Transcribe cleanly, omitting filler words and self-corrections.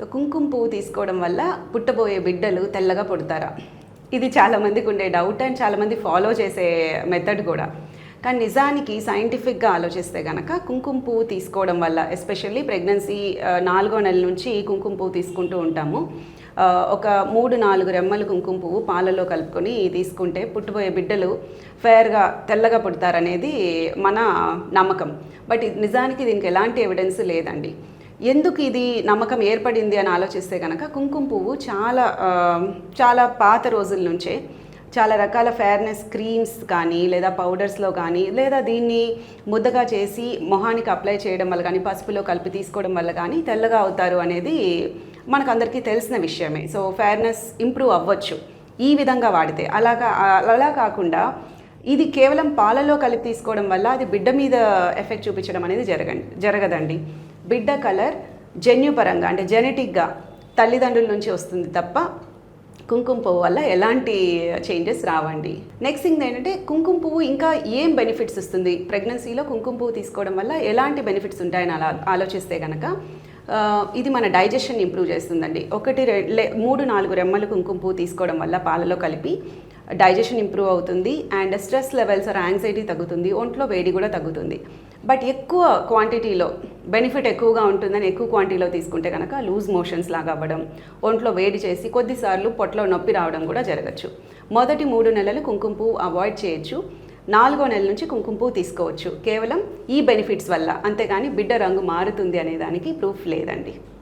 So కుంకుమ పువ్వు తీసుకోవడం వల్ల పుట్టబోయే బిడ్డలు తెల్లగా పుడతారా? ఇది చాలామందికి ఉండే డౌట్ అండ్ చాలామంది ఫాలో చేసే మెథడ్ కూడా. కానీ నిజానికి సైంటిఫిక్గా ఆలోచిస్తే కనుక కుంకుమ పువ్వు తీసుకోవడం వల్ల, ఎస్పెషల్లీ ప్రెగ్నెన్సీ 4వ నెల నుంచి కుంకుమ పువ్వు తీసుకుంటూ ఉంటాము. ఒక 3-4 రెమ్మలు కుంకుమ పువ్వు పాలలో కలుపుకొని తీసుకుంటే పుట్టబోయే బిడ్డలు ఫేర్గా తెల్లగా పుడతారనేది మన నమ్మకం. బట్ నిజానికి దీనికి ఎలాంటి ఎవిడెన్స్ లేదండి. ఎందుకు ఇది నమ్మకం ఏర్పడింది అని ఆలోచిస్తే కనుక కుంకుమ పువ్వు చాలా పాత రోజుల నుంచే చాలా రకాల ఫేర్నెస్ క్రీమ్స్ కానీ లేదా పౌడర్స్లో కానీ లేదా దీన్ని ముద్దగా చేసి మొహానికి అప్లై చేయడం వల్ల కానీ పసుపులో కలిపి తీసుకోవడం వల్ల కానీ తెల్లగా అవుతారు అనేది మనకందరికీ తెలిసిన విషయమే. సో ఫేర్నెస్ ఇంప్రూవ్ అవ్వచ్చు ఈ విధంగా వాడితే. అలా కాకుండా ఇది కేవలం పాలలో కలిపి తీసుకోవడం వల్ల అది బిడ్డ మీద ఎఫెక్ట్ చూపించడం అనేది జరగదండి. బిడ్డ కలర్ జన్యుపరంగా అంటే జెనెటిక్గా తల్లిదండ్రుల నుంచి వస్తుంది తప్ప కుంకుమ పువ్వు వల్ల ఎలాంటి చేంజెస్ రావండి. నెక్స్ట్ థింగ్ ఏంటంటే కుంకుమ పువ్వు ఇంకా ఏం బెనిఫిట్స్ ఇస్తుంది, ప్రెగ్నెన్సీలో కుంకుమ పువ్వు తీసుకోవడం వల్ల ఎలాంటి బెనిఫిట్స్ ఉంటాయని ఆలోచిస్తే కనుక ఇది మన డైజెషన్ ఇంప్రూవ్ చేస్తుందండి. 3-4 రెమ్మలు కుంకుమ పువ్వు తీసుకోవడం వల్ల పాలలో కలిపి డైజెషన్ ఇంప్రూవ్ అవుతుంది and stress levels are anxiety తగ్గుతుంది, ఒంట్లో వేడి కూడా తగ్గుతుంది. బట్ ఎక్కువ క్వాంటిటీలో బెనిఫిట్ ఎక్కువగా ఉంటుందని ఎక్కువ క్వాంటిటీలో తీసుకుంటే కనుక లూజ్ మోషన్స్ లాగా అవ్వడం, ఒంట్లో వేడి చేసి కొద్దిసార్లు పొట్టలో నొప్పి రావడం కూడా జరగచ్చు. మొదటి 3 నెలలు కుంకుమ పువ్వు అవాయిడ్ చేయొచ్చు. 4వ నెల నుంచి కుంకుమ పువ్వు తీసుకోవచ్చు కేవలం ఈ బెనిఫిట్స్ వల్ల. అంతేగాని బిడ్డ రంగు మారుతుంది అనే దానికి ప్రూఫ్ లేదండి.